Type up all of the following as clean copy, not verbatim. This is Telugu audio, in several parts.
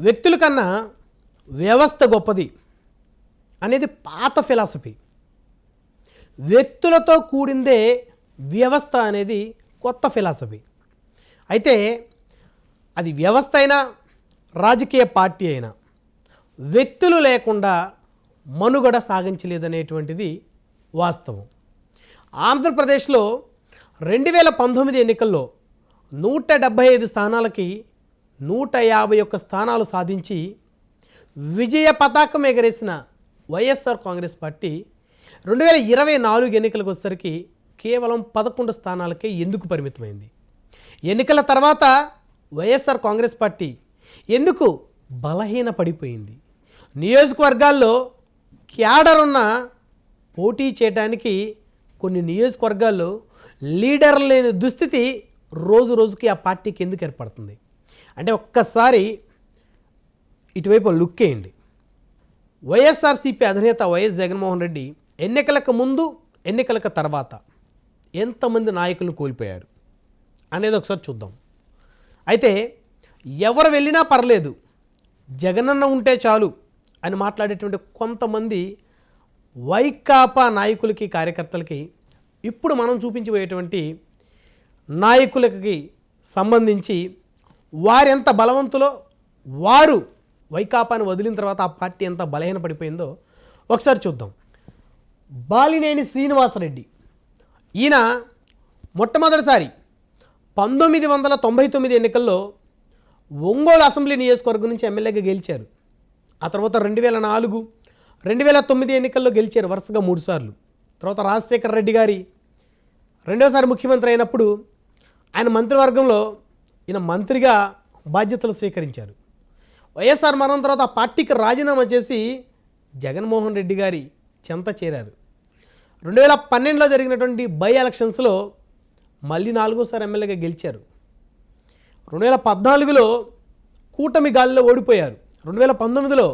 వ్యక్తుల కన్నా వ్యవస్థ గొప్పది అనేది పాత ఫిలాసఫీ. వ్యక్తులతో కూడిందే వ్యవస్థ అనేది కొత్త ఫిలాసఫీ. అయితే అది వ్యవస్థ అయినా రాజకీయ పార్టీ అయినా వ్యక్తులు లేకుండా మనుగడ సాగించలేదనేటువంటిది వాస్తవం. ఆంధ్రప్రదేశ్లో 2019 ఎన్నికల్లో 175 స్థానాలకి 151 స్థానాలు సాధించి విజయ పతాకం ఎగరేసిన వైఎస్ఆర్ కాంగ్రెస్ పార్టీ 2024 ఎన్నికలకు వచ్చేసరికి కేవలం 11 స్థానాలకే ఎందుకు పరిమితమైంది? ఎన్నికల తర్వాత వైఎస్ఆర్ కాంగ్రెస్ పార్టీ ఎందుకు బలహీన పడిపోయింది? నియోజకవర్గాల్లో క్యాడర్ ఉన్న పోటీ చేయడానికి కొన్ని నియోజకవర్గాల్లో లీడర్ లేని దుస్థితి రోజు రోజుకి ఆ పార్టీకి ఎందుకు ఏర్పడుతుంది అంటే ఒక్కసారి ఇటువైపు లుక్ వేయండి. వైఎస్ఆర్సీపీ అధినేత వైఎస్ జగన్మోహన్ రెడ్డి ఎన్నికలకు ముందు ఎన్నికలకు తర్వాత ఎంతమంది నాయకులను కోల్పోయారు అనేది ఒకసారి చూద్దాం. అయితే ఎవరు వెళ్ళినా పర్లేదు, జగనన్న ఉంటే చాలు అని మాట్లాడేటువంటి కొంతమంది వైకాపా నాయకులకి కార్యకర్తలకి ఇప్పుడు మనం చూపించబోయేటువంటి నాయకులకి సంబంధించి వారెంత బలవంతులో, వారు వైకాపాను వదిలిన తర్వాత ఆ పార్టీ ఎంత బలహీన పడిపోయిందో ఒకసారి చూద్దాం. బాలినేని శ్రీనివాసరెడ్డి ఈయన మొట్టమొదటిసారి 1999 ఎన్నికల్లో ఒంగోలు అసెంబ్లీ నియోజకవర్గం నుంచి ఎమ్మెల్యేగా గెలిచారు. ఆ తర్వాత 2004, 2009 ఎన్నికల్లో గెలిచారు వరుసగా 3 సార్లు. తర్వాత రాజశేఖర రెడ్డి గారి రెండోసారి ముఖ్యమంత్రి అయినప్పుడు ఆయన మంత్రివర్గంలో ఈయన మంత్రిగా బాధ్యతలు స్వీకరించారు. వైఎస్ఆర్ మరణం తర్వాత ఆ పార్టీకి రాజీనామా చేసి జగన్మోహన్ రెడ్డి గారి చెంత చేరారు. 2012లో జరిగినటువంటి బై ఎలక్షన్స్లో మళ్ళీ 4వ ఎమ్మెల్యేగా గెలిచారు. 2014లో కూటమి గాలిలో ఓడిపోయారు. 2019లో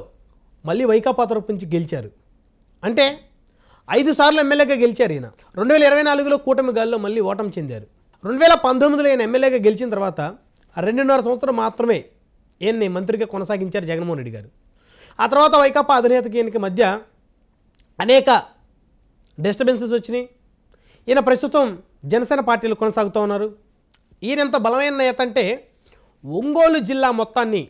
మళ్ళీ వైకాపా తరపు నుంచి గెలిచారు. అంటే 5 సార్లు ఎమ్మెల్యేగా గెలిచారు ఈయన. 2024లో కూటమి గాలిలో మళ్ళీ ఓటమి చెందారు. 2019లో ఈయన ఎమ్మెల్యేగా గెలిచిన తర్వాత 2.5 సంవత్సరం మాత్రమే ఈయన్ని మంత్రిగా కొనసాగించారు జగన్మోహన్ రెడ్డి గారు. ఆ తర్వాత వైకాపా అధినేతకి ఈయనకి మధ్య అనేక డిస్టర్బెన్సెస్ వచ్చినాయి. ఈయన ప్రస్తుతం జనసేన పార్టీలో కొనసాగుతూ ఉన్నారు. ఈయన ఎంత బలమైన నేత అంటే ఒంగోలు జిల్లా మొత్తాన్ని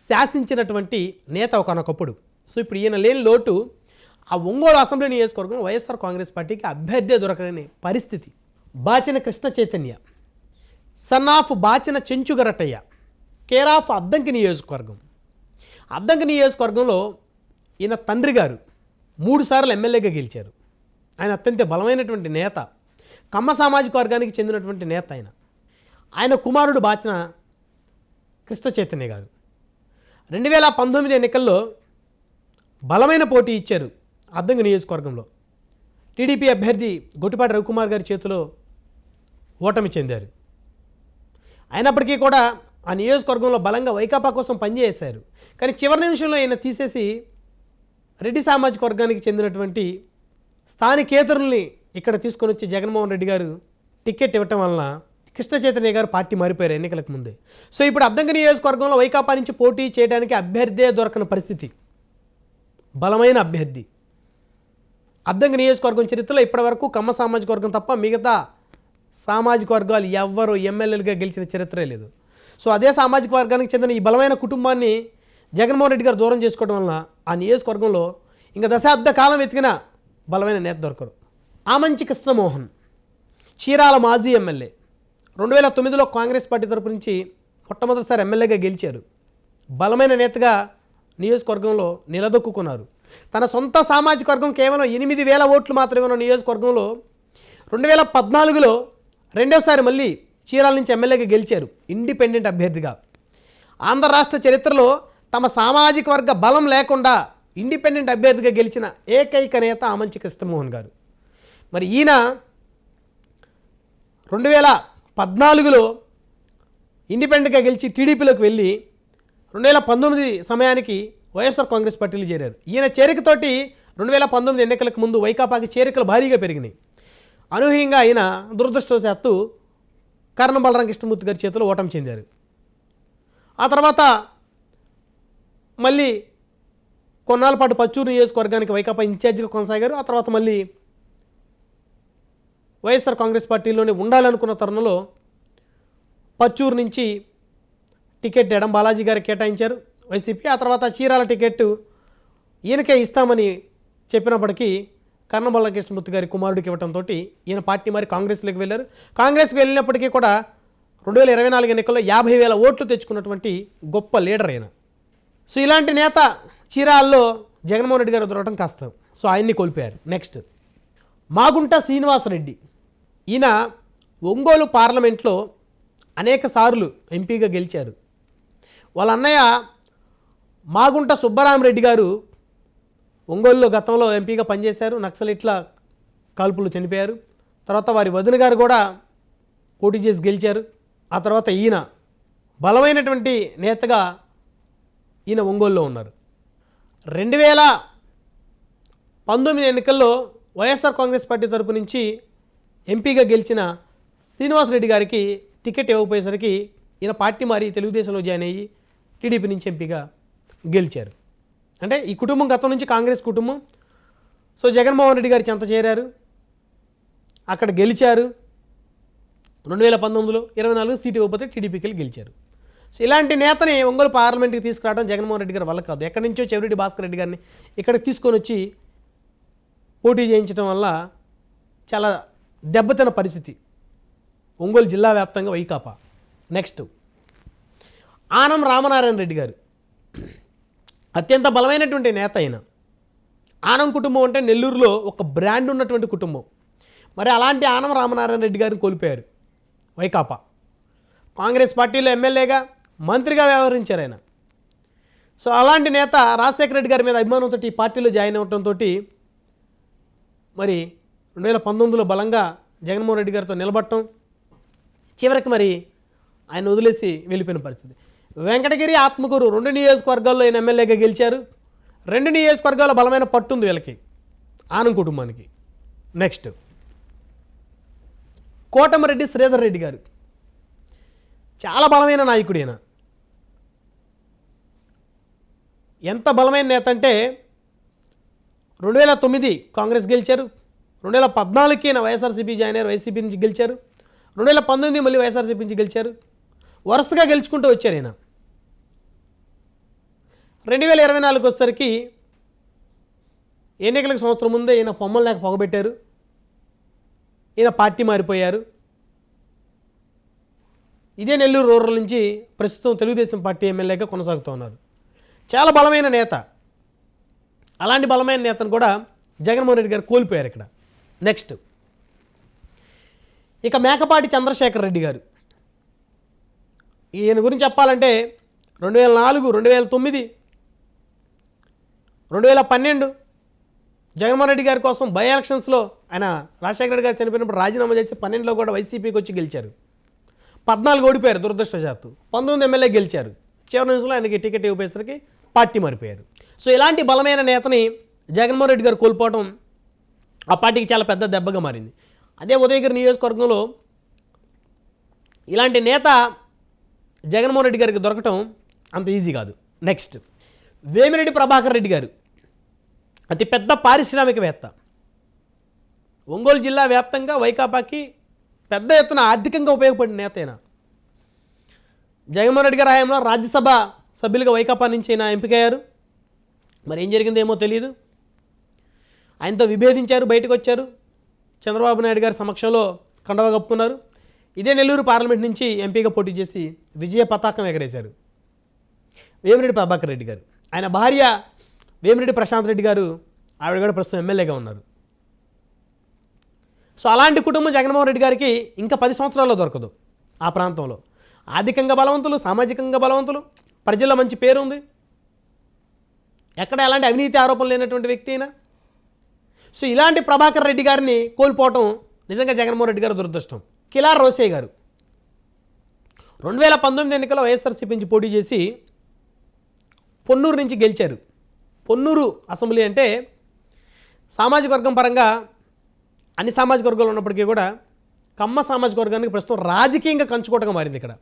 శాసించినటువంటి నేత ఒకనొకప్పుడు. సో ఇప్పుడు ఈయన లేని లోటు ఆ ఒంగోలు అసెంబ్లీ నియోజకవర్గం వైఎస్ఆర్ కాంగ్రెస్ పార్టీకి అభ్యర్థి దొరకని పరిస్థితి. Bachina Krishna Chaitanya, son of Bachina Chenchugarataiah, care of Addanki నియోజకవర్గం. అద్దంకి నియోజకవర్గంలో ఈయన తండ్రి గారు 3 సార్లు ఎమ్మెల్యేగా గెలిచారు. ఆయన అత్యంత బలమైనటువంటి నేత, కమ్మ సామాజిక వర్గానికి చెందినటువంటి నేత. ఆయన కుమారుడు బాచిన కృష్ణ చైతన్య గారు 2019 ఎన్నికల్లో బలమైన పోటీ ఇచ్చారు. అద్దంకి నియోజకవర్గంలో టీడీపీ అభ్యర్థి గొట్టిపాటి రవికుమార్ గారి చేతిలో ఓటమి చెందారు. అయినప్పటికీ కూడా ఆ నియోజకవర్గంలో బలంగా వైకాపా కోసం పనిచేశారు. కానీ చివరి నిమిషంలో ఆయన తీసేసి రెడ్డి సామాజిక వర్గానికి చెందినటువంటి స్థానికేతరుల్ని ఇక్కడ తీసుకొని వచ్చి జగన్మోహన్ రెడ్డి గారు టికెట్ ఇవ్వటం వలన కృష్ణ చైతన్య గారు పార్టీ మారిపోయారు ఎన్నికలకు ముందే. సో ఇప్పుడు అద్దంకి నియోజకవర్గంలో వైకాపా నుంచి పోటీ చేయడానికి అభ్యర్థే దొరకని పరిస్థితి. బలమైన అభ్యర్థి. అద్దంకి నియోజకవర్గం చరిత్రలో ఇప్పటివరకు కమ్మ సామాజిక వర్గం తప్ప మిగతా సామాజిక వర్గాలు ఎవ్వరూ ఎమ్మెల్యేలుగా గెలిచిన చరిత్రే లేదు. సో అదే సామాజిక వర్గానికి చెందిన ఈ బలమైన కుటుంబాన్ని జగన్మోహన్ రెడ్డి గారు దూరం చేసుకోవడం వలన ఆ నియోజకవర్గంలో ఇంకా దశాబ్ద కాలం వెతికిన బలమైన నేత దొరకరు. ఆమంచి కృష్ణమోహన్ చీరాల మాజీ ఎమ్మెల్యే 2009లో కాంగ్రెస్ పార్టీ తరపు నుంచి మొట్టమొదటిసారి ఎమ్మెల్యేగా గెలిచారు. బలమైన నేతగా నియోజకవర్గంలో నిలదొక్కున్నారు. తన సొంత సామాజిక వర్గం కేవలం 8,000 ఓట్లు మాత్రమే ఉన్న నియోజకవర్గంలో 2014లో రెండోసారి మళ్ళీ చీరాల నుంచి ఎమ్మెల్యేగా గెలిచారు ఇండిపెండెంట్ అభ్యర్థిగా. ఆంధ్ర రాష్ట్ర చరిత్రలో తమ సామాజిక వర్గ బలం లేకుండా ఇండిపెండెంట్ అభ్యర్థిగా గెలిచిన ఏకైక నేత ఆమంచి కృష్ణమోహన్ గారు. మరి ఈయన 2014లో ఇండిపెండెంట్గా గెలిచి టీడీపీలోకి వెళ్ళి 2019 సమయానికి వైఎస్ఆర్ కాంగ్రెస్ పార్టీలో చేరారు. ఈయన చేరికతోటి 2019 ఎన్నికలకు ముందు వైకాపాకి చేరికలు భారీగా పెరిగినాయి. అనూహ్యంగా ఆయన దురదృష్టవశాత్తు కర్ణం బలరాం కృష్ణమూర్తి గారి చేతిలో ఓటమి చెందారు. ఆ తర్వాత మళ్ళీ కొన్నాళ్ళ పాటు పచ్చూరు నియోజకవర్గానికి వైకాపా ఇన్ఛార్జిగా కొనసాగారు. ఆ తర్వాత మళ్ళీ వైఎస్ఆర్ కాంగ్రెస్ పార్టీలోనే ఉండాలనుకున్న తరుణంలో పచ్చూరు నుంచి టికెట్ ఎడం బాలాజీ గారికి కేటాయించారు వైసీపీ. ఆ తర్వాత చీరాల టికెట్ ఈయనకే ఇస్తామని చెప్పినప్పటికీ కర్ణమల్ల కృష్ణమూర్తి గారి కుమారుడికి ఇవ్వడంతో ఈయన పార్టీ మరి కాంగ్రెస్లోకి వెళ్ళారు. కాంగ్రెస్కి వెళ్ళినప్పటికీ కూడా 2024 ఎన్నికల్లో 50,000 ఓట్లు తెచ్చుకున్నటువంటి గొప్ప లీడర్ అయిన. సో ఇలాంటి నేత చీరాల్లో జగన్మోహన్ రెడ్డి గారు దొరకడం కష్టం. సో ఆయన్ని కోల్పోయారు. నెక్స్ట్ మాగుంట శ్రీనివాసరెడ్డి. ఈయన ఒంగోలు పార్లమెంట్లో అనేక సార్లు ఎంపీగా గెలిచారు. వాళ్ళ అన్నయ్య మాగుంట సుబ్బరామరెడ్డి గారు ఒంగోలులో గతంలో ఎంపీగా పనిచేశారు. నక్సలిట్ల కాల్పులు చనిపోయారు. తర్వాత వారి వదిన గారు కూడా పోటీ చేసి గెలిచారు. ఆ తర్వాత ఈయన బలమైనటువంటి నేతగా ఈయన ఒంగోలులో ఉన్నారు. 2019 ఎన్నికల్లో వైఎస్ఆర్ కాంగ్రెస్ పార్టీ తరపు నుంచి ఎంపీగా గెలిచిన శ్రీనివాసరెడ్డి గారికి టికెట్ ఇవ్వకపోయేసరికి ఈయన పార్టీ మారి తెలుగుదేశంలో జాయిన్ అయ్యి టీడీపీ నుంచి ఎంపీగా గెలిచారు. అంటే ఈ కుటుంబం గతం నుంచి కాంగ్రెస్ కుటుంబం. సో జగన్మోహన్ రెడ్డి గారి చెంత చేరారు, అక్కడ గెలిచారు. 2019లో 24 సీటు ఇవ్వకపోతే టీడీపీకి వెళ్ళి గెలిచారు. సో ఇలాంటి నేతని ఒంగోలు పార్లమెంట్కి తీసుకురావడం జగన్మోహన్ రెడ్డి గారి వల్ల కాదు. ఎక్కడి నుంచో చెవిరెడ్డి భాస్కర్ రెడ్డి గారిని ఇక్కడికి తీసుకొని వచ్చి పోటీ చేయించడం వల్ల చాలా దెబ్బతిన్న పరిస్థితి ఒంగోలు జిల్లా వ్యాప్తంగా వైకాపా. నెక్స్ట్ ఆనం రామనారాయణ రెడ్డి గారు అత్యంత బలమైనటువంటి నేత అయిన. ఆనం కుటుంబం అంటే నెల్లూరులో ఒక బ్రాండ్ ఉన్నటువంటి కుటుంబం. మరి అలాంటి ఆనం రామనారాయణ రెడ్డి గారిని కోల్పోయారు వైకాపా. కాంగ్రెస్ పార్టీలో ఎమ్మెల్యేగా మంత్రిగా వ్యవహరించారు ఆయన. సో అలాంటి నేత రాజశేఖర రెడ్డి గారి మీద అభిమానంతో ఈ పార్టీలో జాయిన్ అవ్వడంతో మరి 2019లో బలంగా జగన్మోహన్ రెడ్డి గారితో నిలబడటం, చివరికి మరి ఆయన వదిలేసి వెళ్ళిపోయిన పరిస్థితి. వెంకటగిరి, ఆత్మకూరు 2 నియోజకవర్గాల్లో ఆయన ఎమ్మెల్యేగా గెలిచారు. 2 నియోజకవర్గాల బలమైన పట్టుంది వీళ్ళకి, ఆనం కుటుంబానికి. నెక్స్ట్ కోటమిరెడ్డి శ్రీధర్ రెడ్డి గారు చాలా బలమైన నాయకుడు. ఈయన ఎంత బలమైన నేత అంటే 2009 కాంగ్రెస్ గెలిచారు, 2014కి ఈయన వైఎస్ఆర్సీపీ జాయిన్ అయ్యారు, వైసీపీ నుంచి గెలిచారు, 2019 మళ్ళీ వైఎస్ఆర్సీపీ నుంచి గెలిచారు. వరుసగా గెలుచుకుంటూ వచ్చారు ఈయన. 2024 వచ్చేసరికి ఎన్నికలకు సంవత్సరం ముందే ఈయన పొమ్మలు లేక పొగబెట్టారు. ఈయన పార్టీ మారిపోయారు. ఇదే నెల్లూరు రూరల్ నుంచి ప్రస్తుతం తెలుగుదేశం పార్టీ ఎమ్మెల్యేగా కొనసాగుతూ ఉన్నారు. చాలా బలమైన నేత. అలాంటి బలమైన నేతను కూడా జగన్మోహన్ రెడ్డి గారు కోల్పోయారు ఇక్కడ. నెక్స్ట్ ఇక మేకపాటి చంద్రశేఖర్ రెడ్డి గారు. ఈయన గురించి చెప్పాలంటే 2004, 2009, 2012 జగన్మోహన్ రెడ్డి గారి కోసం బై ఎలక్షన్స్లో ఆయన రాజశేఖర రెడ్డి గారు చనిపోయినప్పుడు రాజీనామా చేసి 12లో కూడా వైసీపీకి వచ్చి గెలిచారు. 14 ఓడిపోయారు దురదృష్టవశాత్తు. 19 ఎమ్మెల్యే గెలిచారు. చివరి నిమిషంలో ఆయనకి టికెట్ ఇవ్వపోయేసరికి పార్టీ మారిపోయారు. సో ఇలాంటి బలమైన నేతని జగన్మోహన్ రెడ్డి గారు కోల్పోవడం ఆ పార్టీకి చాలా పెద్ద దెబ్బగా మారింది. అదే ఉదయగిరి నియోజకవర్గంలో ఇలాంటి నేత జగన్మోహన్ రెడ్డి గారికి దొరకటం అంత ఈజీ కాదు. నెక్స్ట్ వేమిరెడ్డి ప్రభాకర్ రెడ్డి గారు అతి పెద్ద పారిశ్రామికవేత్త. ఒంగోలు జిల్లా వ్యాప్తంగా వైకాపాకి పెద్ద ఎత్తున ఆర్థికంగా ఉపయోగపడిన నేత అయినా. జగన్మోహన్ రెడ్డి గారి హయాంలో రాజ్యసభ సభ్యులుగా వైకాపా నుంచి ఆయన ఎంపికయ్యారు. మరి ఏం జరిగిందో ఏమో తెలియదు. ఆయనతో విభేదించారు, బయటకు వచ్చారు. చంద్రబాబు నాయుడు గారి సమక్షంలో కండవ కప్పుకున్నారు. ఇదే నెల్లూరు పార్లమెంట్ నుంచి ఎంపీగా పోటీ చేసి విజయ పతాకం ఎగరేశారు వేమిరెడ్డి ప్రభాకర్ రెడ్డి గారు. ఆయన భార్య వేమిరెడ్డి ప్రశాంత్ రెడ్డి గారు, ఆవిడ కూడా ప్రస్తుతం ఎమ్మెల్యేగా ఉన్నారు. సో అలాంటి కుటుంబం జగన్మోహన్ రెడ్డి గారికి ఇంకా 10 సంవత్సరాల్లో దొరకదు. ఆ ప్రాంతంలో ఆర్థికంగా బలవంతులు, సామాజికంగా బలవంతులు, ప్రజల్లో మంచి పేరు ఉంది, ఎక్కడ ఎలాంటి అవినీతి ఆరోపణలు లేనటువంటి వ్యక్తి అయినా. సో ఇలాంటి ప్రభాకర్ రెడ్డి గారిని కోల్పోవటం నిజంగా జగన్మోహన్ రెడ్డి గారు దురదృష్టం. కిలార్ రోసయ్య గారు 2019 ఎన్నికల్లో వైఎస్ఆర్సీపీ నుంచి పోటీ చేసి పొన్నూరు నుంచి గెలిచారు. పొన్నూరు అసెంబ్లీ అంటే సామాజిక వర్గం పరంగా అన్ని సామాజిక వర్గాలు ఉన్నప్పటికీ కూడా కమ్మ సామాజిక వర్గానికి ప్రస్తుతం రాజకీయంగా కంచుకోవటంగా మారింది. ఇక్కడ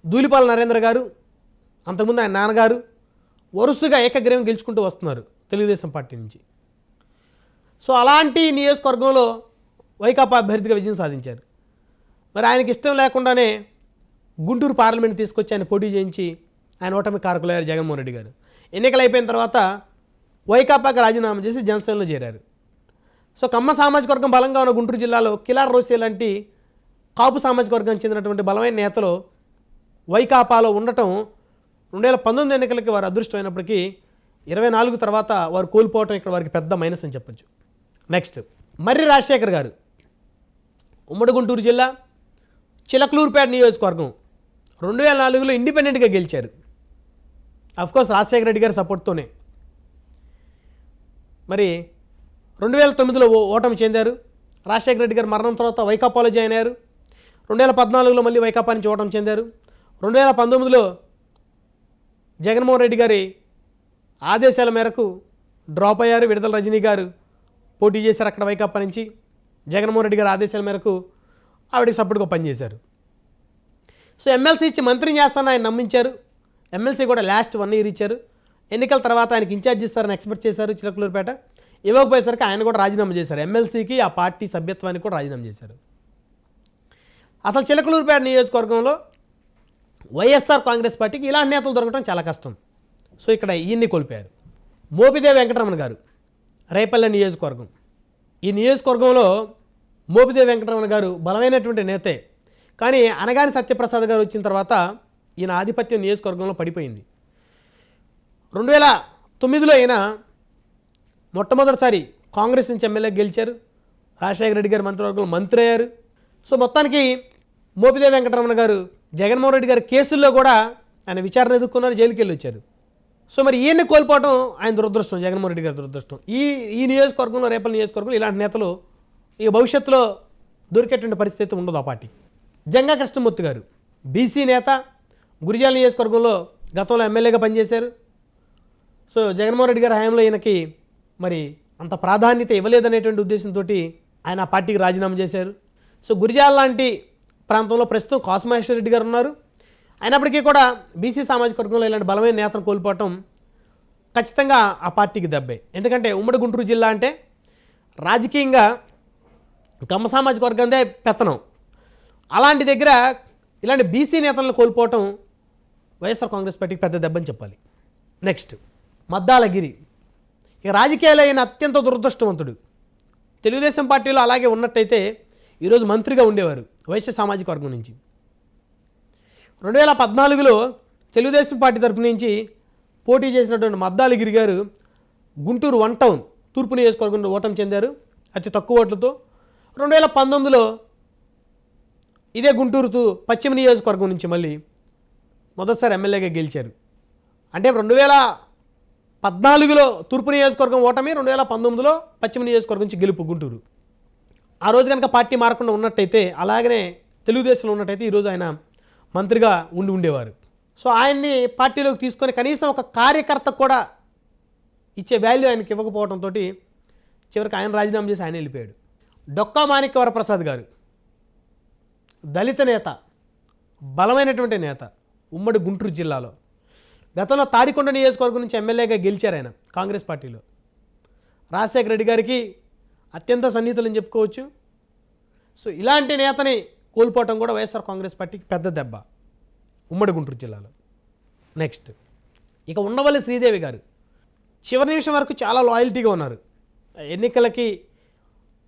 ధూళిపాల నరేంద్ర గారు, అంతకుముందు ఆయన నాన్నగారు, వరుసగా ఏకగ్రీవం గెలుచుకుంటూ వస్తున్నారు తెలుగుదేశం పార్టీ నుంచి. సో అలాంటి నియోజకవర్గంలో వైకాపా అభ్యర్థిగా విజయం సాధించారు. మరి ఆయనకి ఇష్టం లేకుండానే గుంటూరు పార్లమెంట్ తీసుకొచ్చి ఆయన పోటీ చేయించి ఆయన ఓటమి కారకులయ్యారు జగన్మోహన్ రెడ్డి గారు. ఎన్నికలు అయిపోయిన తర్వాత వైకాపాకి రాజీనామా చేసి జనసేనలో చేరారు. సో కమ్మ సామాజిక వర్గం బలంగా ఉన్న గుంటూరు జిల్లాలో కిలార్ రోసే లాంటి కాపు సామాజిక వర్గానికి చెందినటువంటి బలమైన నేతలు వైకాపాలో ఉండటం 2019 ఎన్నికలకి వారు అదృష్టమైనప్పటికీ 24 తర్వాత వారు కోల్పోవటం ఇక్కడ వారికి పెద్ద మైనస్ అని చెప్పొచ్చు. నెక్స్ట్ మర్రి రాజశేఖర్ గారు ఉమ్మడి గుంటూరు జిల్లా చిలకలూరుపేట నియోజకవర్గం 2004లో ఇండిపెండెంట్గా గెలిచారు. అఫ్కోర్స్ రాజశేఖర రెడ్డి గారి సపోర్ట్తోనే. మరి 2009లో ఓటమి చెందారు. రాజశేఖర రెడ్డి గారు మరణం తర్వాత వైకాపాలో జాయిన్ అయ్యారు. 2014లో మళ్ళీ వైకాపా నుంచి ఓటమి చెందారు. 2019లో జగన్మోహన్ రెడ్డి గారి ఆదేశాల మేరకు డ్రాప్ అయ్యారు. విడుదల రజనీ గారు పోటీ చేశారు అక్కడ వైకాపా నుంచి. జగన్మోహన్ రెడ్డి గారి ఆదేశాల మేరకు ఆవిడకి సపోర్ట్గా పనిచేశారు. సో ఎమ్మెల్సీ ఇచ్చి మంత్రిని చేస్తానని ఆయన నమ్మించారు. ఎమ్మెల్సీ కూడా లాస్ట్ 1 year ఇచ్చారు. ఎన్నికల తర్వాత ఆయనకి ఇన్ఛార్జ్ ఇస్తారని ఎక్స్పెక్ట్ చేశారు చిలకలూరుపేట. ఇవ్వకపోయేసరికి ఆయన కూడా రాజీనామా చేశారు. ఎమ్మెల్సీకి ఆ పార్టీ సభ్యత్వానికి కూడా రాజీనామా చేశారు. అసలు చిలకలూరుపేట నియోజకవర్గంలో వైఎస్ఆర్ కాంగ్రెస్ పార్టీకి ఇలాంటి నేతలు దొరకడం చాలా కష్టం. సో ఇక్కడ ఈయన్ని కోల్పోయారు. మోపిదేవి వెంకటరమణ గారు రేపల్లె నియోజకవర్గం. ఈ నియోజకవర్గంలో మోపిదేవి వెంకటరమణ గారు బలమైనటువంటి నేతే. కానీ అనగాని సత్యప్రసాద్ గారు వచ్చిన తర్వాత ఈయన ఆధిపత్యం నియోజకవర్గంలో పడిపోయింది. 2009లో ఈయన మొట్టమొదటిసారి కాంగ్రెస్ నుంచి ఎమ్మెల్యే గెలిచారు. రాజశేఖర రెడ్డి గారు మంత్రివర్గంలో మంత్రి అయ్యారు. సో మొత్తానికి మోపిదేవి వెంకటరమణ గారు జగన్మోహన్ రెడ్డి గారి కేసుల్లో కూడా ఆయన విచారణ ఎదుర్కొన్నారు, జైలుకి వెళ్ళి వచ్చారు. సో మరి ఈయన్ని కోల్పోవడం ఆయన దురదృష్టం, జగన్మోహన్ రెడ్డి గారి దురదృష్టం. ఈ నియోజకవర్గంలో రేపల్లి నియోజకవర్గంలో ఇలాంటి నేతలు ఇక భవిష్యత్తులో దొరికేటువంటి పరిస్థితి ఉండదు ఆ పార్టీ. జంగా కృష్ణమూర్తి గారు బీసీ నేత, గురిజాల నియోజకవర్గంలో గతంలో ఎమ్మెల్యేగా పనిచేశారు. సో జగన్మోహన్ రెడ్డి గారి హయాంలో ఈయనకి మరి అంత ప్రాధాన్యత ఇవ్వలేదనేటువంటి ఉద్దేశంతో ఆయన ఆ పార్టీకి రాజీనామా చేశారు. సో గురిజాల లాంటి ప్రాంతంలో ప్రస్తుతం కాసుమహేశ్వర రెడ్డి గారు ఉన్నారు. అయినప్పటికీ కూడా బీసీ సామాజిక వర్గంలో ఇలాంటి బలమైన నేతను కోల్పోవటం ఖచ్చితంగా ఆ పార్టీకి దెబ్బే. ఎందుకంటే ఉమ్మడి గుంటూరు జిల్లా అంటే రాజకీయంగా కమ్మ సామాజిక వర్గందే పెత్తనం. అలాంటి దగ్గర ఇలాంటి బీసీ నేతలను కోల్పోవటం వైఎస్ఆర్ కాంగ్రెస్ పార్టీకి పెద్ద దెబ్బని చెప్పాలి. నెక్స్ట్ మద్దాలగిరి. ఇక రాజకీయాలు అయిన అత్యంత దురదృష్టవంతుడు. తెలుగుదేశం పార్టీలో అలాగే ఉన్నట్టయితే ఈరోజు మంత్రిగా ఉండేవారు వైశ్య సామాజిక వర్గం నుంచి. 2014లో తెలుగుదేశం పార్టీ తరపు నుంచి పోటీ చేసినటువంటి మద్దాలగిరి గారు గుంటూరు 1 టౌన్ తూర్పు నియోజకవర్గంలో ఓటమి చెందారు అతి తక్కువ ఓట్లతో. 2019లో ఇదే గుంటూరు పశ్చిమ నియోజకవర్గం నుంచి మళ్ళీ మొదటిసారి ఎమ్మెల్యేగా గెలిచారు. అంటే 2014లో తూర్పు నియోజకవర్గం ఓటమి, 2019లో పశ్చిమ నియోజకవర్గం నుంచి గెలుపు గుంటూరు. ఆ రోజు కనుక పార్టీ మారకుండా ఉన్నట్టయితే, అలాగనే తెలుగుదేశంలో ఉన్నట్టయితే ఈరోజు ఆయన మంత్రిగా ఉండేవారు. సో ఆయన్ని పార్టీలోకి తీసుకొని కనీసం ఒక కార్యకర్త కూడా ఇచ్చే వాల్యూ ఆయనకి ఇవ్వకపోవడంతో చివరికి ఆయన రాజీనామా చేసి ఆయన వెళ్ళిపోయాడు. డొక్కా మాణిక్య వరప్రసాద్ గారు దళిత నేత, బలమైనటువంటి నేత ఉమ్మడి గుంటూరు జిల్లాలో. గతంలో తాడికొండ నియోజకవర్గం నుంచి ఎమ్మెల్యేగా గెలిచారు ఆయన కాంగ్రెస్ పార్టీలో. రాజశేఖర రెడ్డి గారికి అత్యంత సన్నిహితులని చెప్పుకోవచ్చు. సో ఇలాంటి నేతని కోల్పోవటం కూడా వైఎస్ఆర్ కాంగ్రెస్ పార్టీకి పెద్ద దెబ్బ ఉమ్మడి గుంటూరు జిల్లాలో. నెక్స్ట్ ఇక ఉండవల్లి శ్రీదేవి గారు చివరి నిమిషం వరకు చాలా లాయల్టీగా ఉన్నారు. ఎన్నికలకి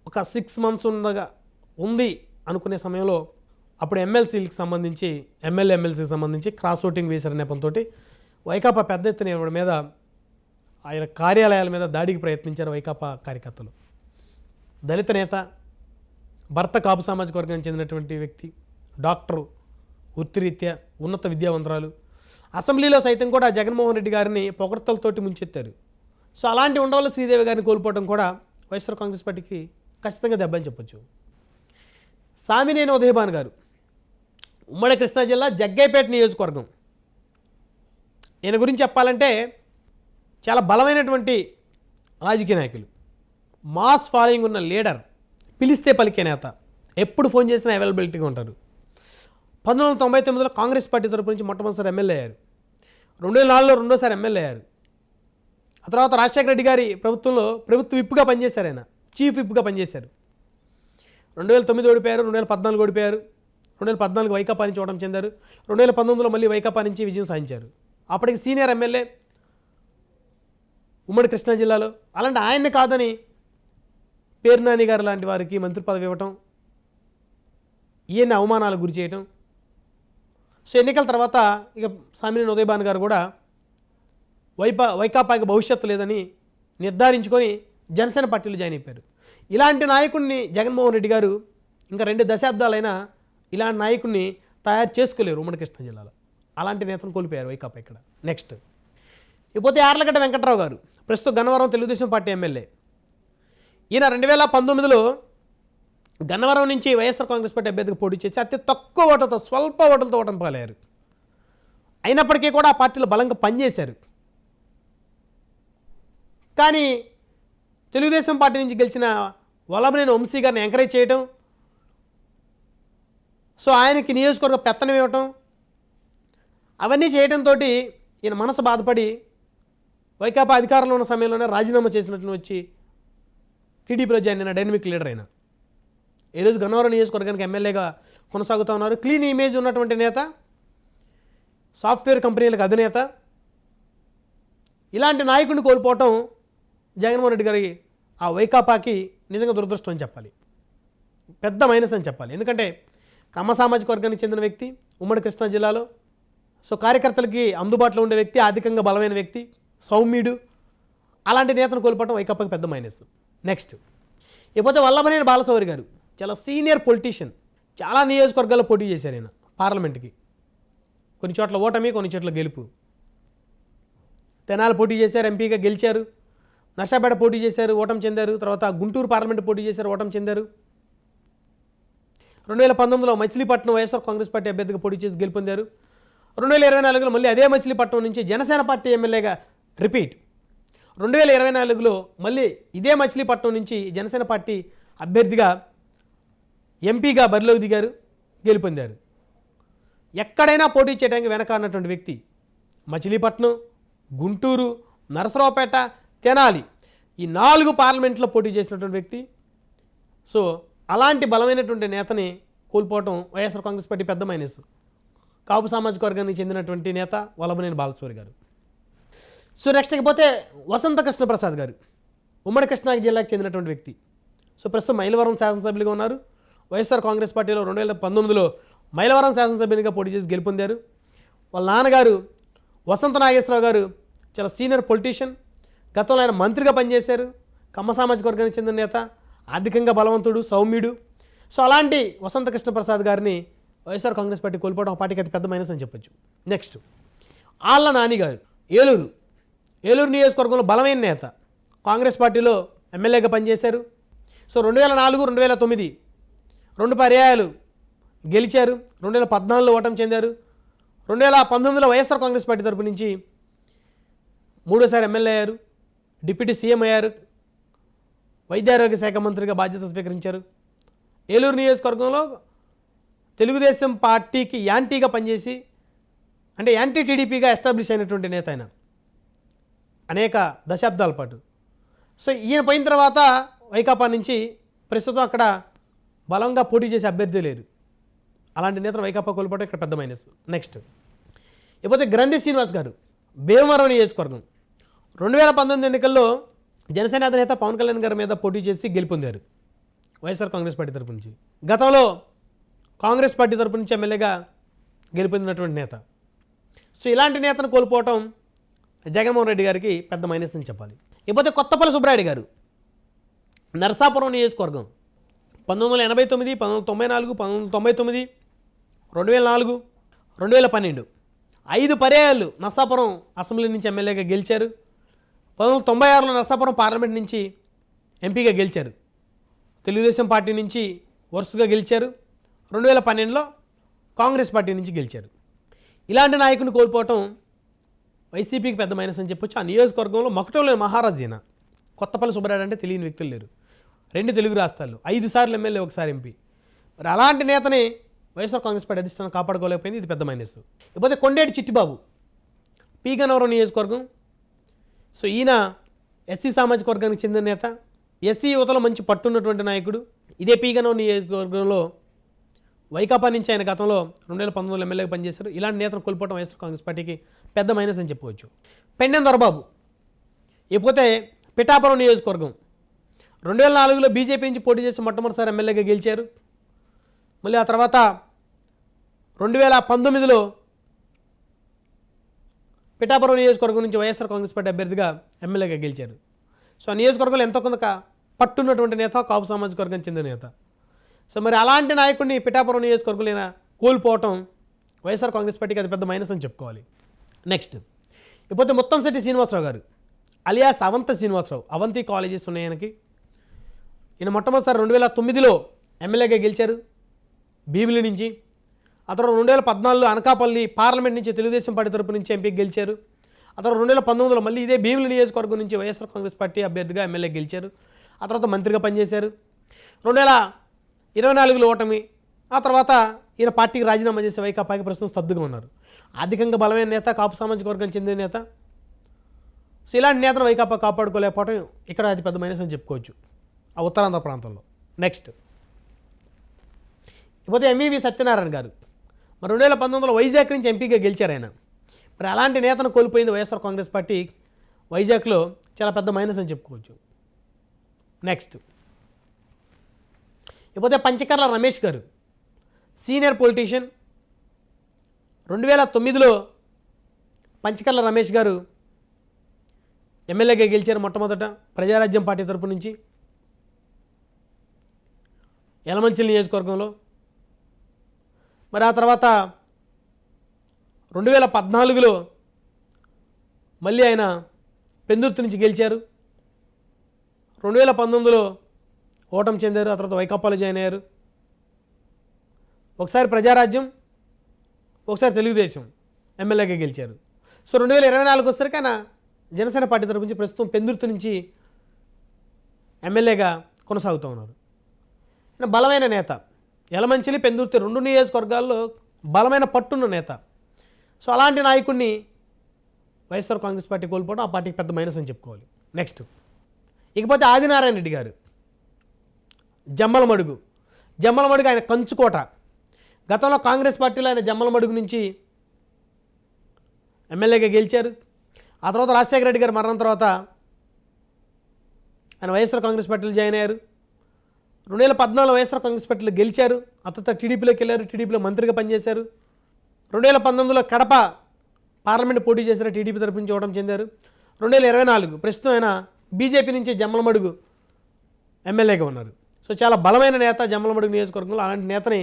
ఒక 6 months ఉంది అనుకునే సమయంలో అప్పుడు ఎమ్మెల్సీకి సంబంధించి ఎమ్మెల్సీకి సంబంధించి క్రాస్ ఓటింగ్ వేసిన నేపంతో వైకాపా పెద్ద ఎత్తున ఇవ్వడం మీద ఆయన కార్యాలయాల మీద దాడికి ప్రయత్నించారు వైకాపా కార్యకర్తలు. దళిత నేత, భర్త కాపు సామాజిక వర్గానికి చెందినటువంటి వ్యక్తి, డాక్టరు, వృత్తిరీత్యా ఉన్నత విద్యావంతురాలు. అసెంబ్లీలో సైతం కూడా జగన్మోహన్ రెడ్డి గారిని పొగడ్తలతోటి ముంచెత్తారు. సో అలాంటి ఉండవల్లి శ్రీదేవి గారిని కోల్పోవడం కూడా వైఎస్ఆర్ కాంగ్రెస్ పార్టీకి ఖచ్చితంగా దెబ్బని చెప్పొచ్చు. సామినేని ఉదయభాన్ గారు ఉమ్మడి కృష్ణా జిల్లా జగ్గైపేట నియోజకవర్గం. ఈయన గురించి చెప్పాలంటే చాలా బలమైనటువంటి రాజకీయ నాయకులు, మాస్ ఫాలోయింగ్ ఉన్న లీడర్, పిలిస్తే పలికే నేత, ఎప్పుడు ఫోన్ చేసినా అవైలబిలిటీగా ఉంటారు. 1999లో కాంగ్రెస్ పార్టీ తరపు నుంచి మొట్టమొదటిసారి ఎమ్మెల్యే అయ్యారు. 2004లో రెండోసారి ఎమ్మెల్యే అయ్యారు. ఆ తర్వాత రాజశేఖర రెడ్డి గారి ప్రభుత్వంలో ప్రభుత్వ విప్గా పనిచేశారు, ఆయన చీఫ్ విప్గా పనిచేశారు. 2009 ఓడిపోయారు, 2014 ఓడిపోయారు, 2014 వైకాపా నుంచి ఓటమి చెందారు, 2019లో మళ్ళీ వైకాపా నుంచి విజయం సాధించారు. అప్పటికి సీనియర్ ఎమ్మెల్యే ఉమ్మడి కృష్ణా జిల్లాలో. అలాంటి ఆయన్ని కాదని పేర్నాని గారు లాంటి వారికి మంత్రి పదవి ఇవ్వటం, ఈయన్ని అవమానాలకు గురి చేయటం. సో ఎన్నికల తర్వాత ఇక సామినేని ఉదయభాను గారు కూడా వైకాపాకి భవిష్యత్తు లేదని నిర్ధారించుకొని జనసేన పార్టీలో జాయిన్ అయిపోయారు. ఇలాంటి నాయకుడిని జగన్మోహన్ రెడ్డి గారు ఇంకా 2 దశాబ్దాలైనా ఇలాంటి నాయకుడిని తయారు చేసుకోలేరు ఉమ్మడి కృష్ణా జిల్లాలో. అలాంటి నేతను కోల్పోయారు వైకాపా ఇక్కడ. నెక్స్ట్ ఇకపోతే యార్లగడ్డ వెంకట్రావు గారు, ప్రస్తుతం గన్నవరం తెలుగుదేశం పార్టీ ఎమ్మెల్యే. ఈయన 2019లో గన్నవరం నుంచి వైఎస్ఆర్ కాంగ్రెస్ పార్టీ అభ్యర్థిగా పోటీ చేసి అతి తక్కువ ఓట్లతో, స్వల్ప ఓట్లతో ఓటమి పాలయ్యారు. అయినప్పటికీ కూడా ఆ పార్టీలో బలంగా పనిచేశారు. కానీ తెలుగుదేశం పార్టీ నుంచి గెలిచిన వల్లభనేని వంశీ గారిని ఎంకరేజ్ చేయటం, సో ఆయనకి నియోజకవర్గ పెత్తనం ఇవ్వటం, అవన్నీ చేయడంతో ఈయన మనసు బాధపడి వైకాపా అధికారంలో ఉన్న సమయంలోనే రాజీనామా చేసినట్టు వచ్చి టీడీపీలో జాయిన్ అయిన డైనమిక్ లీడర్ అయిన ఈరోజు గన్నవరం నియోజకవర్గానికి ఎమ్మెల్యేగా కొనసాగుతూ ఉన్నారు. క్లీన్ ఇమేజ్ ఉన్నటువంటి నేత, సాఫ్ట్వేర్ కంపెనీలకు అధినేత. ఇలాంటి నాయకుడిని కోల్పోవటం జగన్మోహన్ రెడ్డి గారి ఆ వైకాపాకి నిజంగా దురదృష్టం అని చెప్పాలి, పెద్ద మైనస్ అని చెప్పాలి. ఎందుకంటే కమ్మ సామాజిక వర్గానికి చెందిన వ్యక్తి, ఉమ్మడి కృష్ణా జిల్లాలో, సో కార్యకర్తలకి అందుబాటులో ఉండే వ్యక్తి, ఆర్థికంగా బలమైన వ్యక్తి, సౌమ్యుడు. అలాంటి నేతను కోల్పోవడం వైకాపాకి పెద్ద మైనస్. నెక్స్ట్ ఇకపోతే వల్లభనేని బాలశౌరి గారు చాలా సీనియర్ పొలిటీషియన్, చాలా నియోజకవర్గాల్లో పోటీ చేశారు ఆయన పార్లమెంట్కి. కొన్ని చోట్ల ఓటమి, కొన్ని చోట్ల గెలుపు. తెనాలి పోటీ చేశారు, ఎంపీగా గెలిచారు. నర్సాపేట పోటీ చేశారు, ఓటమి చెందారు. తర్వాత గుంటూరు పార్లమెంట్ పోటీ చేశారు, ఓటమి చెందారు. 2019లో మచిలీపట్నం వైఎస్ఆర్ కాంగ్రెస్ పార్టీ అభ్యర్థిగా పోటీ చేసి గెలుపొందారు. 2024లో మళ్ళీ అదే మచిలీపట్నం నుంచి జనసేన పార్టీ ఎమ్మెల్యేగా రిపీట్. 2024లో మళ్ళీ ఇదే మచిలీపట్నం నుంచి జనసేన పార్టీ అభ్యర్థిగా ఎంపీగా బరిలోకి దిగారు, గెలుపొందారు. ఎక్కడైనా పోటీ చేయడానికి వెనక అన్నటువంటి వ్యక్తి. మచిలీపట్నం, గుంటూరు, నరసరావుపేట, తెనాలి, ఈ 4 పార్లమెంట్లో పోటీ చేసినటువంటి వ్యక్తి. సో అలాంటి బలమైనటువంటి నేతని కోల్పోవటం వైఎస్ఆర్ కాంగ్రెస్ పార్టీ పెద్ద మైనస్. కాపు సామాజిక వర్గానికి చెందినటువంటి నేత వల్లభనేని బాలశౌరి గారు. సో నెక్స్ట్ ఇకపోతే వసంత కృష్ణప్రసాద్ గారు, ఉమ్మడి కృష్ణా జిల్లాకు చెందినటువంటి వ్యక్తి. సో ప్రస్తుతం మైలవరం శాసనసభ్యులుగా ఉన్నారు. వైఎస్ఆర్ కాంగ్రెస్ పార్టీలో 2019లో మైలవరం శాసనసభ్యునిగా పోటీ చేసి గెలుపొందారు. వాళ్ళ నాన్నగారు వసంత నాగేశ్వరరావు గారు చాలా సీనియర్ పొలిటీషియన్. గతంలో ఆయన మంత్రిగా పనిచేశారు. కమ్మ సామాజిక వర్గానికి చెందిన నేత, ఆర్థికంగా బలవంతుడు, సౌమ్యుడు. సో అలాంటి వసంత కృష్ణప్రసాద్ గారిని వైఎస్ఆర్ కాంగ్రెస్ పార్టీ కోల్పోవడం ఆ పార్టీకి అతి పెద్ద మైనస్ అని చెప్పొచ్చు. నెక్స్ట్ ఆళ్ళ నాని గారు, ఏలూరు నియోజకవర్గంలో బలమైన నేత, కాంగ్రెస్ పార్టీలో ఎమ్మెల్యేగా పనిచేశారు. సో 2004, 2009 2 పర్యాయాలు గెలిచారు. 2014లో ఓటమి చెందారు. 2019లో వైఎస్ఆర్ కాంగ్రెస్ పార్టీ తరపు నుంచి 3సారి ఎమ్మెల్యే అయ్యారు, డిప్యూటీ సీఎం అయ్యారు, వైద్యారోగ్య శాఖ మంత్రిగా బాధ్యత స్వీకరించారు. ఏలూరు నియోజకవర్గంలో తెలుగుదేశం పార్టీకి యాంటీగా పనిచేసి, అంటే యాంటీ టీడీపీగా ఎస్టాబ్లిష్ అయినటువంటి నేత ఆయన అనేక దశాబ్దాల పాటు. సో ఈయన పోయిన తర్వాత వైకాపా నుంచి ప్రస్తుతం అక్కడ బలంగా పోటీ చేసే అభ్యర్థి లేరు. అలాంటి నేతను వైకాపా కోల్పోవడం ఇక్కడ పెద్ద మైనస్. నెక్స్ట్ ఇకపోతే గ్రంథి శ్రీనివాస్ గారు, భీమవరం నియోజకవర్గం, 2019 ఎన్నికల్లో జనసేన అధినేత పవన్ కళ్యాణ్ గారి మీద పోటీ చేసి గెలుపొందారు వైఎస్ఆర్ కాంగ్రెస్ పార్టీ తరపు నుంచి. గతంలో కాంగ్రెస్ పార్టీ తరపు నుంచి ఎమ్మెల్యేగా గెలుపొందినటువంటి నేత. సో ఇలాంటి నేతను కోల్పోవటం జగన్మోహన్ రెడ్డి గారికి పెద్ద మైనస్ అని చెప్పాలి. ఇకపోతే కొత్తపల్లి సుబ్రారెడ్డి గారు, నరసాపురం నియోజకవర్గం, 1989, 1994, 1999, 2004, 2012 5 పర్యాయాలు నరసాపురం అసెంబ్లీ నుంచి ఎమ్మెల్యేగా గెలిచారు. 1996లో నరసాపురం పార్లమెంట్ నుంచి ఎంపీగా గెలిచారు. తెలుగుదేశం పార్టీ నుంచి వరుసగా గెలిచారు. 2012లో కాంగ్రెస్ పార్టీ నుంచి గెలిచారు. ఇలాంటి నాయకుని కోల్పోవటం వైసీపీకి పెద్ద మైనస్ అని చెప్పొచ్చు. ఆ నియోజకవర్గంలో మకుటంలో మహారాజ్ ఈయన. కొత్తపల్లి సుబ్బారెడ్డి అంటే తెలియని వ్యక్తులు లేరు. 2 తెలుగు రాష్ట్రాల్లో 5 సార్లు ఎమ్మెల్యే, 1 సారి ఎంపీ. మరి అలాంటి నేతని వైఎస్ఆర్ కాంగ్రెస్ పార్టీ అధిష్టానం కాపాడుకోలేకపోయింది. ఇది పెద్ద మైనస్. ఇకపోతే కొండేటి చిట్టిబాబు, పీ గన్నవరం నియోజకవర్గం. సో ఈయన ఎస్సీ సామాజిక వర్గానికి చెందిన నేత, ఎస్సీ యువతలో మంచి పట్టున్నటువంటి నాయకుడు. ఇదే పీగనో నియోజకవర్గంలో వైకాపా నుంచి ఆయన గతంలో 2019 ఎమ్మెల్యేగా పనిచేశారు. ఇలాంటి నేతను కోల్పోవడం వైఎస్ఆర్ కాంగ్రెస్ పార్టీకి పెద్ద మైనస్ అని చెప్పుకోవచ్చు. పెండెం దొరబాబు, ఇకపోతే పిఠాపురం నియోజకవర్గం 2004లో బీజేపీ నుంచి పోటీ చేసి మొట్టమొదటిసారి ఎమ్మెల్యేగా గెలిచారు. మళ్ళీ ఆ తర్వాత 2019లో పిఠాపురం నియోజకవర్గం నుంచి వైఎస్ఆర్ కాంగ్రెస్ పార్టీ అభ్యర్థిగా ఎమ్మెల్యేగా గెలిచారు. సో ఆ నియోజకవర్గంలో ఎంతో కొంత పట్టున్నటువంటి నేత, కాపు సామాజిక వర్గానికి చెందిన నేత. సో మరి అలాంటి నాయకుడిని పిఠాపురం నియోజకవర్గంలో కోల్పోవటం వైఎస్ఆర్ కాంగ్రెస్ పార్టీకి అది పెద్ద మైనస్ అని చెప్పుకోవాలి. నెక్స్ట్ ఇకపోతే ముత్తంశెట్టి శ్రీనివాసరావు గారు అలియాస్ అవంతి శ్రీనివాసరావు, అవంతి కాలేజెస్ ఉన్నాయి ఆయనకి. ఈయన మొట్టమొదటిసారి 2009లో ఎమ్మెల్యేగా గెలిచారు భీమిలి నుంచి. ఆ తర్వాత 2014లో అనకాపల్లి పార్లమెంట్ నుంచి తెలుగుదేశం పార్టీ తరపు నుంచి ఎంపీకి గెలిచారు. ఆ తర్వాత 2019లో మళ్ళీ ఇదే భీమిలి నియోజకవర్గం నుంచి వైఎస్ఆర్ కాంగ్రెస్ పార్టీ అభ్యర్థిగా ఎమ్మెల్యే గెలిచారు. ఆ తర్వాత మంత్రిగా పనిచేశారు. 2024లో ఓటమి. ఆ తర్వాత ఈయన పార్టీకి రాజీనామా చేసే వైకాపాకి ప్రస్తుతం స్తబ్దుగా ఉన్నారు. ఆర్థికంగా బలమైన నేత, కాపు సామాజిక వర్గానికి చెందిన నేత. సో ఇలాంటి నేతను వైకాపా కాపాడుకోలేకపోవడం ఇక్కడ అది పెద్ద మైనస్ అని చెప్పుకోవచ్చు ఆ ఉత్తరాంధ్ర ప్రాంతంలో. నెక్స్ట్ ఇకపోతే ఎంవివి సత్యనారాయణ గారు మరి 2019లో వైజాగ్ నుంచి ఎంపీగా గెలిచారు ఆయన. మరి అలాంటి నేతను కోల్పోయింది వైఎస్ఆర్ కాంగ్రెస్ పార్టీ వైజాగ్లో చాలా పెద్ద మైనస్ అని చెప్పుకోవచ్చు. నెక్స్ట్ ఇకపోతే పంచకర్ల రమేష్ గారు సీనియర్ పొలిటీషియన్. 2009లో పంచకర్ల రమేష్ గారు ఎమ్మెల్యేగా గెలిచారు మొట్టమొదట ప్రజారాజ్యం పార్టీ తరపు నుంచి యలమంచిలి నియోజకవర్గంలో. మరి ఆ తర్వాత 2014లో మళ్ళీ ఆయన పెందుర్తి నుంచి గెలిచారు. 2019లో ఓటమి చెందారు. ఆ తర్వాత వైకాపాలో జాయిన్ అయ్యారు. ఒకసారి ప్రజారాజ్యం, ఒకసారి తెలుగుదేశం ఎమ్మెల్యేగా గెలిచారు. సో 2024 వచ్చేసరికి ఆయన జనసేన పార్టీ తరపు నుంచి ప్రస్తుతం పెందుర్తి నుంచి ఎమ్మెల్యేగా కొనసాగుతూ ఉన్నారు. ఆయన బలమైన నేత, యలమంచిలి పెందుర్తి 2 నియోజకవర్గాల్లో బలమైన పట్టున్న నేత. సో అలాంటి నాయకుడిని వైఎస్ఆర్ కాంగ్రెస్ పార్టీ కోల్పోవడం ఆ పార్టీకి పెద్ద మైనస్ అని చెప్పుకోవాలి. నెక్స్ట్ ఇకపోతే ఆదినారాయణ రెడ్డి గారు జమ్మలమడుగు ఆయన కంచుకోట. గతంలో కాంగ్రెస్ పార్టీలో ఆయన జమ్మలమడుగు నుంచి ఎమ్మెల్యేగా గెలిచారు. ఆ తర్వాత రాజశేఖర రెడ్డి గారు మరణం తర్వాత ఆయన వైఎస్ఆర్ కాంగ్రెస్ పార్టీలో జాయిన్ అయ్యారు. 2014లో వైఎస్ఆర్ కాంగ్రెస్ పార్టీలో గెలిచారు. ఆ తర్వాత టీడీపీలోకి వెళ్ళారు. టీడీపీలో మంత్రిగా పనిచేశారు. 2019లో కడప పార్లమెంట్ పోటీ చేశారు. టీడీపీ తరపు నుంచి ఓటమి చెందారు. 2024 ప్రస్తుతం ఆయన బీజేపీ నుంచి జమ్మలమడుగు ఎమ్మెల్యేగా ఉన్నారు. సో చాలా బలమైన నేత జమ్మలమడుగు నియోజకవర్గంలో. అలాంటి నేతని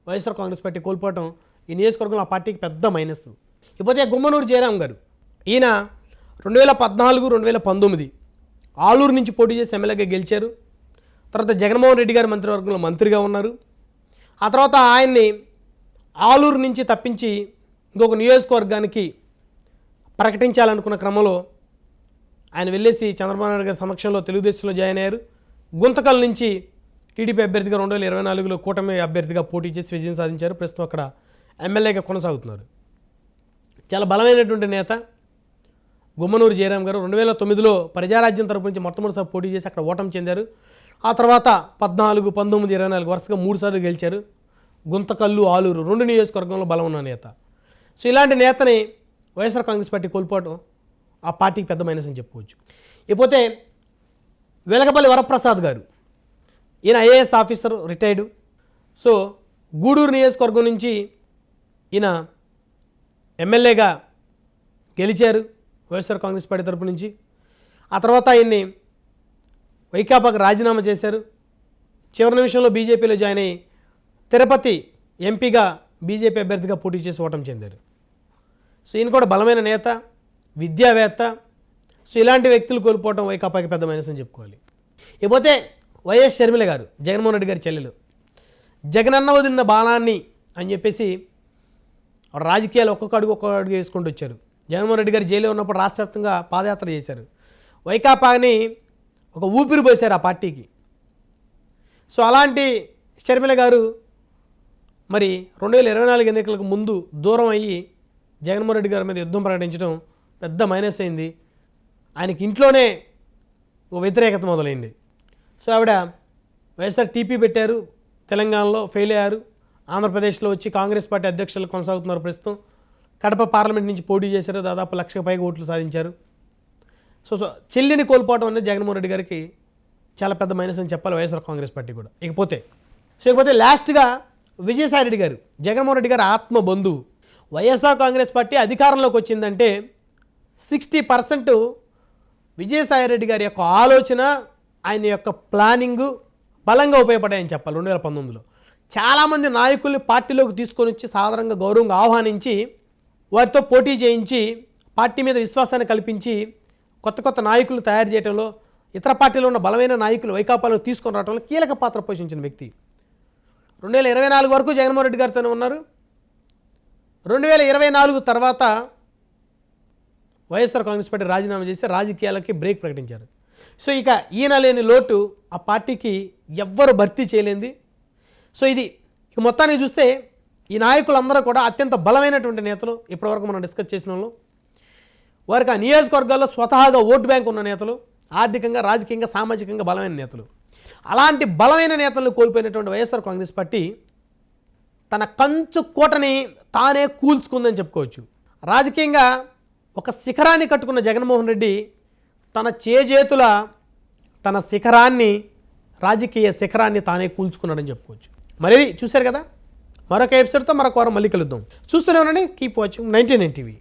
వైఎస్ఆర్ కాంగ్రెస్ పార్టీ కోల్పోవడం ఈ నియోజకవర్గంలో ఆ పార్టీకి పెద్ద మైనస్. ఇకపోతే గుమ్మనూరు జయరాం గారు ఈయన 2014, 2019 ఆలూరు నుంచి పోటీ చేసి ఎమ్మెల్యేగా గెలిచారు. తర్వాత జగన్మోహన్ రెడ్డి గారు మంత్రివర్గంలో మంత్రిగా ఉన్నారు. ఆ తర్వాత ఆయన్ని ఆలూరు నుంచి తప్పించి ఇంకొక నియోజకవర్గానికి ప్రకటించాలనుకున్న క్రమంలో ఆయన వెళ్ళేసి చంద్రబాబు నాయుడు గారి సమక్షంలో తెలుగుదేశంలో జాయిన్ అయ్యారు. గుంతకల్ నుంచి టీడీపీ అభ్యర్థిగా 2024లో కూటమి అభ్యర్థిగా పోటీ చేసి విజయం సాధించారు. ప్రస్తుతం అక్కడ ఎమ్మెల్యేగా కొనసాగుతున్నారు. చాలా బలమైనటువంటి నేత గుమ్మనూరు జయరాం గారు. 2009లో ప్రజారాజ్యం తరపు నుంచి మొట్టమొదటిసారి పోటీ చేసి అక్కడ ఓటమి చెందారు. ఆ తర్వాత 14, 19, 24 వరుసగా 3 సార్లు గెలిచారు. గుంతకల్లు, ఆలూరు 2 నియోజకవర్గంలో బలం ఉన్న నేత. సో ఇలాంటి నేతని వైఎస్ఆర్ కాంగ్రెస్ పార్టీ కోల్పోవడం ఆ పార్టీకి పెద్ద మైనస్ అని చెప్పుకోవచ్చు. ఇకపోతే వెలగపల్లి వరప్రసాద్ గారు ఈయన IAS officer, retired. So Gudur నియోజకవర్గం నుంచి ఈయన ఎమ్మెల్యేగా గెలిచారు వైఎస్ఆర్ కాంగ్రెస్ పార్టీ తరపు నుంచి. ఆ తర్వాత ఆయన్ని వైకాపాకు రాజీనామా చేశారు. చివరి నిమిషంలో బీజేపీలో జాయిన్ అయ్యి తిరుపతి ఎంపీగా బీజేపీ అభ్యర్థిగా పోటీ చేసి ఓటమి చెందారు. సో ఈయన కూడా బలమైన నేత, విద్యావేత్త. సో ఇలాంటి వ్యక్తులు కోల్పోవడం వైకాపాకి పెద్ద మైనస్ అని చెప్పుకోవాలి. ఇకపోతే వైఎస్ షర్మిల గారు జగన్మోహన్ రెడ్డి గారి చెల్లెలు. జగనన్న వదిలిన బాణాన్ని అని చెప్పేసి రాజకీయాలు ఒక్కొక్క అడుగు వేసుకుంటూ వచ్చారు. జగన్మోహన్ రెడ్డి గారు జైల్లో ఉన్నప్పుడు రాష్ట్ర వ్యాప్తంగా పాదయాత్ర చేశారు. వైకాపాని ఒక ఊపిరి పోశారు ఆ పార్టీకి. సో అలాంటి షర్మిల గారు మరి 2024 ఎన్నికలకు ముందు దూరం అయ్యి జగన్మోహన్ రెడ్డి గారి మీద యుద్ధం ప్రకటించడం పెద్ద మైనస్ అయింది. ఆయనకి ఇంట్లోనే ఓ వ్యతిరేకత మొదలైంది. సో ఆవిడ వైఎస్ఆర్ టీపీ పెట్టారు, తెలంగాణలో ఫెయిల్ అయ్యారు, ఆంధ్రప్రదేశ్లో వచ్చి కాంగ్రెస్ పార్టీ అధ్యక్షులు కొనసాగుతున్నారు ప్రస్తుతం. కడప పార్లమెంట్ నుంచి పోటీ చేశారు, దాదాపు 1,00,000 పైగా ఓట్లు సాధించారు. సో చెల్లిని కోల్పోవడం అనేది జగన్మోహన్ రెడ్డి గారికి చాలా పెద్ద మైనస్ అని చెప్పాలి, వైఎస్ఆర్ కాంగ్రెస్ పార్టీ కూడా. ఇకపోతే లాస్ట్గా విజయసాయి రెడ్డి గారు, జగన్మోహన్ రెడ్డి గారు ఆత్మ బంధువు. వైఎస్ఆర్ కాంగ్రెస్ పార్టీ అధికారంలోకి వచ్చిందంటే 60% విజయసాయి రెడ్డి గారి యొక్క ఆలోచన, ఆయన యొక్క ప్లానింగు బలంగా ఉపయోగపడాయని చెప్పాలి. 2019లో చాలామంది నాయకుల్ని పార్టీలోకి తీసుకొని వచ్చి సాధారణంగా గౌరవంగా ఆహ్వానించి వారితో పోటీ చేయించి పార్టీ మీద విశ్వాసాన్ని కల్పించి కొత్త నాయకులను తయారు చేయడంలో, ఇతర పార్టీలో ఉన్న బలమైన నాయకులు వైకాపాలో తీసుకొని రావడంలో కీలక పాత్ర పోషించిన వ్యక్తి. 2024 వరకు జగన్మోహన్ రెడ్డి గారితోనే ఉన్నారు. 2024 తర్వాత వైఎస్ఆర్ కాంగ్రెస్ పార్టీ రాజీనామా చేసి రాజకీయాలకి బ్రేక్ ప్రకటించారు. సో ఇక ఈయన లేని లోటు ఆ పార్టీకి ఎవ్వరు భర్తీ చేయలేంది. సో ఇది ఇక మొత్తానికి చూస్తే ఈ నాయకులందరూ కూడా అత్యంత బలమైనటువంటి నేతలు. ఇప్పటివరకు మనం డిస్కస్ చేసిన వాళ్ళు, వారికి ఆ నియోజకవర్గాల్లో స్వతహాగా ఓటు బ్యాంక్ ఉన్న నేతలు, ఆర్థికంగా, రాజకీయంగా, సామాజికంగా బలమైన నేతలు. అలాంటి బలమైన నేతలను కోల్పోయినటువంటి వైఎస్ఆర్ కాంగ్రెస్ పార్టీ తన కంచు కోటని తానే కూల్చుకుందని చెప్పుకోవచ్చు. రాజకీయంగా ఒక శిఖరాన్ని కట్టుకున్న జగన్మోహన్ రెడ్డి తన చేజేతుల తన శిఖరాన్ని, రాజకీయ శిఖరాన్ని తానే కూల్చుకున్నాడని చెప్పుకోవచ్చు. మరి చూశారు కదా, మరొక ఎపిసోడ్తో మరొక వారం మళ్ళీ కలుద్దాం. చూస్తూనే ఉండండి, కీప్ వాచింగ్ 99 టీవీ.